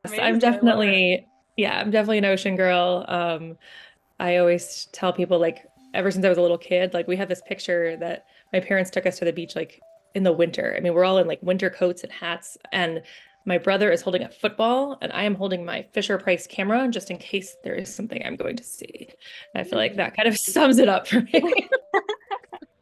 I'm Amazing. I love it. definitely, yeah, I'm definitely an ocean girl. I always tell people like ever since I was a little kid, like we have this picture that my parents took us to the beach like in the winter. I mean, we're all in like winter coats and hats, and my brother is holding a football, and I am holding my Fisher Price camera just in case there is something I'm going to see. And I feel like that kind of sums it up for me.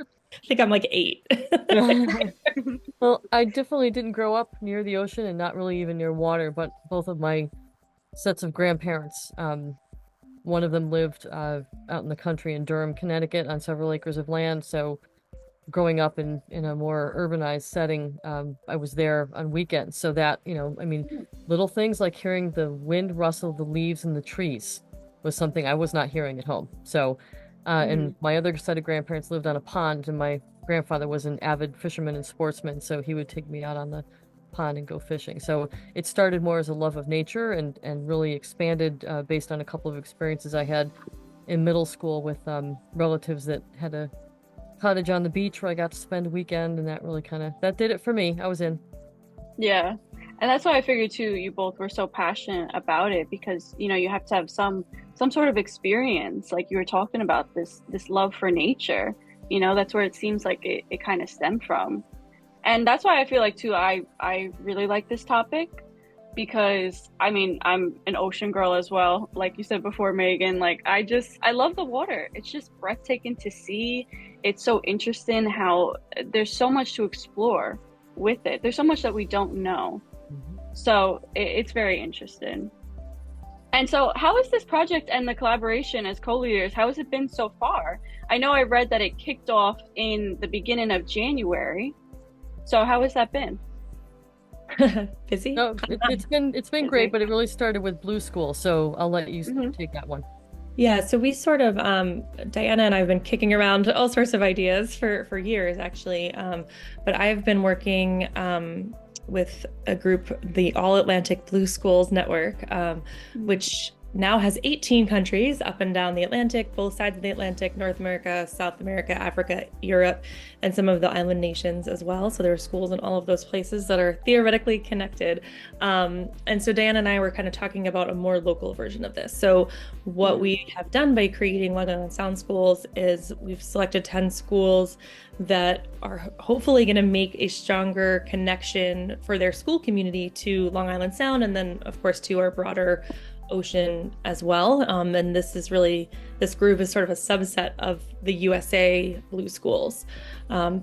I think I'm like 8. Well, I definitely didn't grow up near the ocean and not really even near water, but both of my sets of grandparents, one of them lived out in the country in Durham, Connecticut, on several acres of land. So growing up in a more urbanized setting, I was there on weekends. So that, I mean, little things like hearing the wind rustle the leaves in the trees was something I was not hearing at home. So, and Mhm. my other set of grandparents lived on a pond, and my grandfather was an avid fisherman and sportsman, so he would take me out on the pond and go fishing. So it started more as a love of nature and really expanded based on a couple of experiences I had in middle school with relatives that had a cottage on the beach where I got to spend a weekend, and that really that did it for me. I was in. Yeah. And that's why I figured too, you both were so passionate about it because, you have to have some sort of experience, like you were talking about this love for nature. That's where it seems like it kind of stemmed from. And that's why I feel like too, I really like this topic because I mean, I'm an ocean girl as well. Like you said before, Megan, like I love the water. It's just breathtaking to see. It's so interesting how there's so much to explore with it. There's so much that we don't know. Mhm. So it's very interesting. And so, how is this project and the collaboration as co-leaders? How has it been so far? I know I read that it kicked off in the beginning of January. So, how has that been? Busy? No, it's been great, Busy. but it really started with Blue School, so I'll let you Hmm. take that one. Yeah, so we sort of Diana and I have been kicking around all sorts of ideas for years actually. But I've been working with a group, the All Atlantic Blue Schools Network, which now has 18 countries up and down the Atlantic, both sides of the Atlantic, North America, South America, Africa, Europe, and some of the island nations as well. So there are schools in all of those places that are theoretically connected. And so Diana and I were kind of talking about a more local version of this. So what Mm. we have done by creating Long Island Sound Schools is we've selected 10 schools that are hopefully going to make a stronger connection for their school community to Long Island Sound and then, of course, to our broader ocean as well. And this group is sort of a subset of the USA Blue Schools.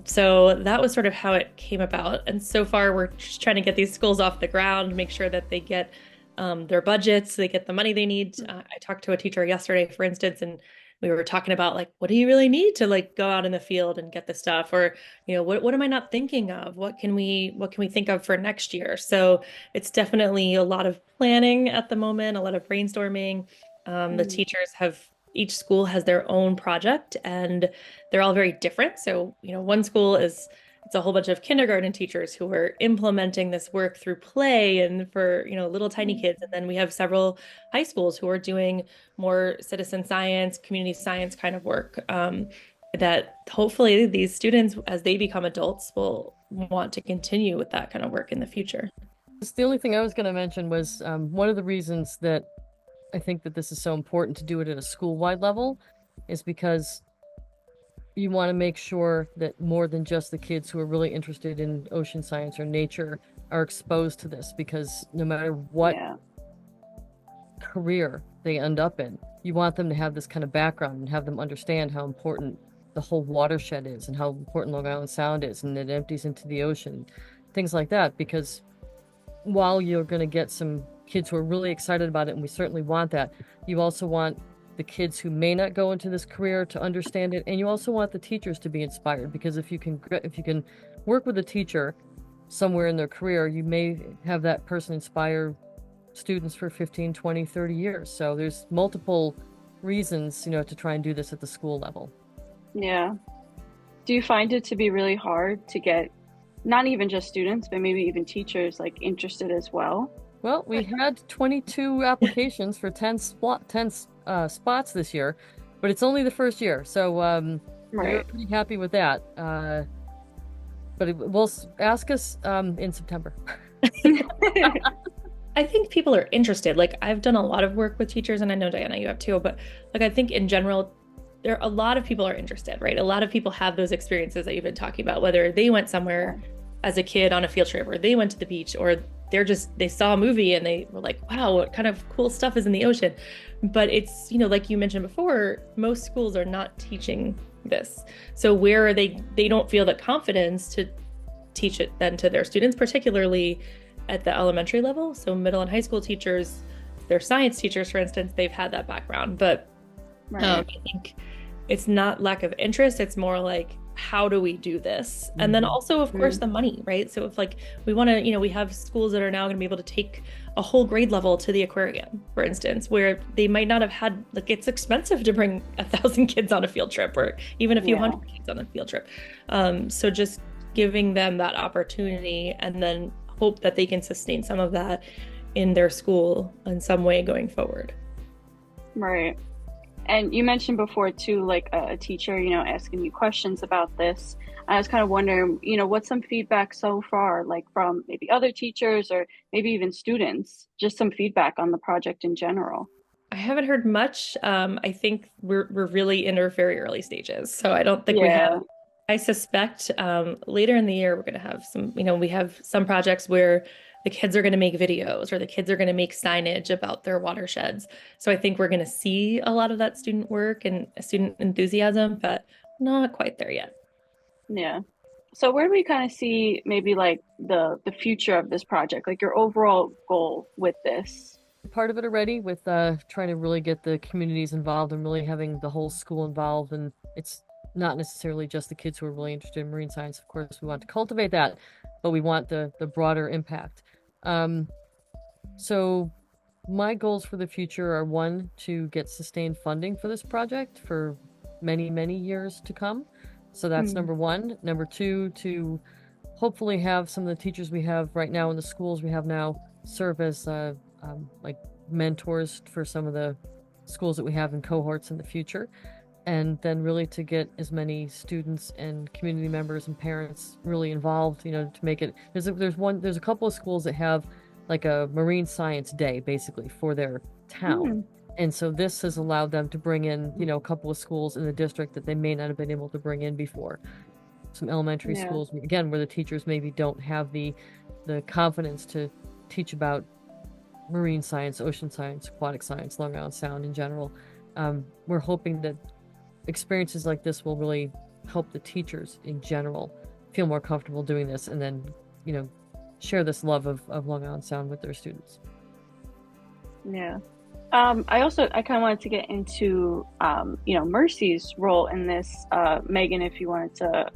So that was sort of how it came about. And so far, we're just trying to get these schools off the ground, make sure that they get their budgets, they get the money they need. I talked to a teacher yesterday, for instance, and we were talking about like, what do you really need to like go out in the field and get the stuff, or what am I not thinking of? What can we think of for next year? So it's definitely a lot of planning at the moment, a lot of brainstorming. The Mm. teachers have each school has their own project, and they're all very different. So one school is it's a whole bunch of kindergarten teachers who are implementing this work through play and for little tiny Mm. kids, and then we have several high schools who are doing more citizen science, community science kind of work, that hopefully these students as they become adults will want to continue with that kind of work in the future. The only thing I was going to mention was one of the reasons that I think that this is so important to do it at a school-wide level is because you want to make sure that more than just the kids who are really interested in ocean science or nature are exposed to this, because no matter what Yeah. career they end up in, you want them to have this kind of background and have them understand how important the whole watershed is and how important Long Island Sound is, and it empties into the ocean, things like that. Because while you're going to get some kids who are really excited about it, and we certainly want that, you also want the kids who may not go into this career to understand it, and you also want the teachers to be inspired, because if you can work with a teacher somewhere in their career, you may have that person inspire students for 15, 20, 30 years. So there's multiple reasons, to try and do this at the school level. Yeah. Do you find it to be really hard to get not even just students, but maybe even teachers like interested as well? Well, we had 22 applications for 10 spots this year, but it's only the first year, so we were Right. pretty happy with that. But we'll ask us in September. I think people are interested. Like I've done a lot of work with teachers, and I know Diana, you have too, but like I think in general, there a lot of people are interested, right? A lot of people have those experiences that you've been talking about, whether they went somewhere as a kid on a field trip or they went to the beach or they saw a movie and they were like, wow, what kind of cool stuff is in the ocean. But it's, like you mentioned before, most schools are not teaching this. So where are they don't feel the confidence to teach it then to their students, particularly at the elementary level. So middle and high school teachers, their science teachers, for instance, they've had that background. But I think it's not lack of interest. It's more like, how do we do this? And then also, of course, the money, right? So if like we want to, we have schools that are now going to be able to take a whole grade level to the aquarium, for instance, where they might not have had, like, it's expensive to bring 1,000 kids on a field trip or even a few hundred kids on a field trip. So just giving them that opportunity and then hope that they can sustain some of that in their school in some way going forward. Right. And you mentioned before too, like a teacher, asking you questions about this. I was kind of wondering, what's some feedback so far, like from maybe other teachers or maybe even students, just some feedback on the project in general. I haven't heard much. I think we're really in our very early stages. So I don't think we have, I suspect later in the year, we're going to have some, we have some projects where the kids are going to make videos or the kids are going to make signage about their watersheds. So I think we're going to see a lot of that student work and student enthusiasm, but not quite there yet. Yeah. So where do we kind of see maybe like the future of this project, like your overall goal with this? Part of it already with trying to really get the communities involved and really having the whole school involved. And it's not necessarily just the kids who are really interested in marine science. Of course, we want to cultivate that, but we want the broader impact. So my goals for the future are, one, to get sustained funding for this project for many, many years to come. So that's number one. Number two, to hopefully have some of the teachers we have right now in the schools we have now serve as like mentors for some of the schools that we have in cohorts in the future. And then really to get as many students and community members and parents really involved, to make it, there's a couple of schools that have like a marine science day basically for their town. And so this has allowed them to bring in, a couple of schools in the district that they may not have been able to bring in before. Some elementary schools, again, where the teachers maybe don't have the confidence to teach about marine science, ocean science, aquatic science, Long Island Sound in general. We're hoping that experiences like this will really help the teachers in general feel more comfortable doing this and then, share this love of Long Island Sound with their students. Yeah. I kind of wanted to get into, Mercy's role in this. Megan, if you wanted to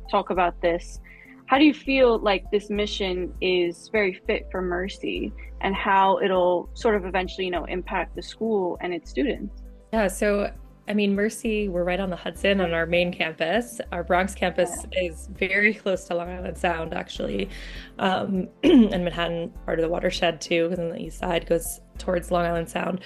talk about this, how do you feel like this mission is very fit for Mercy and how it'll sort of eventually, impact the school and its students? Yeah, so I mean, Mercy, we're right on the Hudson on our main campus. Our Bronx campus is very close to Long Island Sound, actually. And Manhattan, part of the watershed too, because on the east side goes towards Long Island Sound.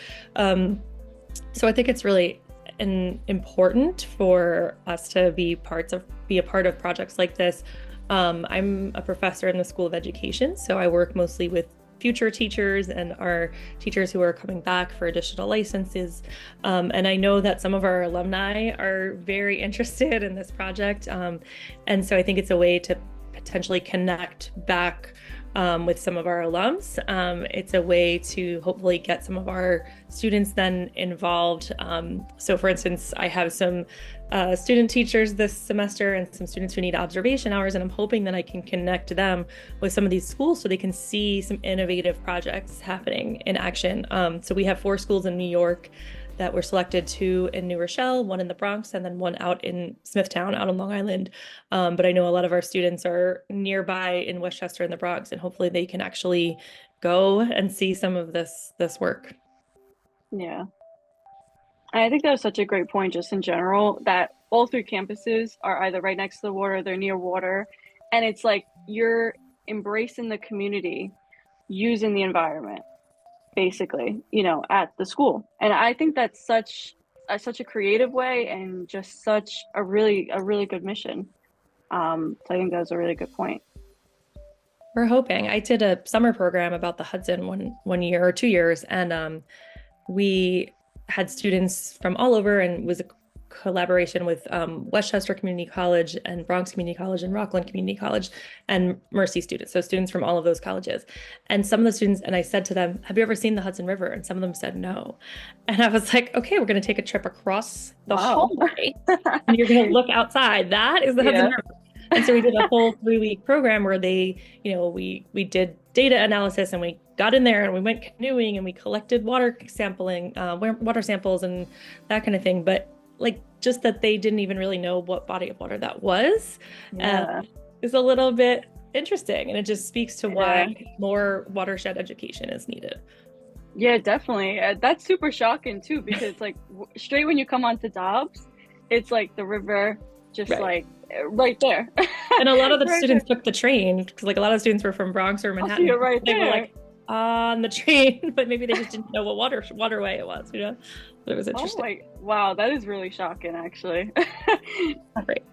So I think it's really important for us to be a part of projects like this. I'm a professor in the School of Education, so I work mostly with future teachers and our teachers who are coming back for additional licenses. And I know that some of our alumni are very interested in this project. And so I think it's a way to potentially connect back with some of our alums. It's a way to hopefully get some of our students then involved. So for instance, I have some student teachers this semester and some students who need observation hours, and I'm hoping that I can connect them with some of these schools so they can see some innovative projects happening in action. So we have 4 schools in New York that were selected, 2 in New Rochelle, 1 in the Bronx, and then 1 out in Smithtown, out on Long Island. But I know a lot of our students are nearby in Westchester and the Bronx, and hopefully they can actually go and see some of this work. Yeah. I think that was such a great point just in general, that all 3 campuses are either right next to the water, they're near water, and it's like you're embracing the community using the environment, basically, at the school. And I think that's such a creative way and just such a really good mission. So I think that was a really good point. We're hoping. I did a summer program about the Hudson one year or 2 years, and we had students from all over, and it was a collaboration with Westchester Community College and Bronx Community College and Rockland Community College and Mercy students, so students from all of those colleges. And some of the students, and I said to them, have you ever seen the Hudson River? And some of them said no. And I was like, okay, we're going to take a trip across the hallway and you're going to look outside. That is the Hudson River. And so we did a whole 3-week program where we did data analysis, and we got in there and we went canoeing and we collected water samples and that kind of thing. But like, just that they didn't even really know what body of water that was is a little bit interesting. And it just speaks to why more watershed education is needed. Yeah, definitely. That's super shocking too, because like straight when you come onto Dobbs, it's like the river just like right there. And a lot of the students took the train, because like a lot of students were from Bronx or Manhattan. You're right they there. were like on the train, but maybe they just didn't know what waterway it was, But it was interesting. Wow, that is really shocking, actually. Right.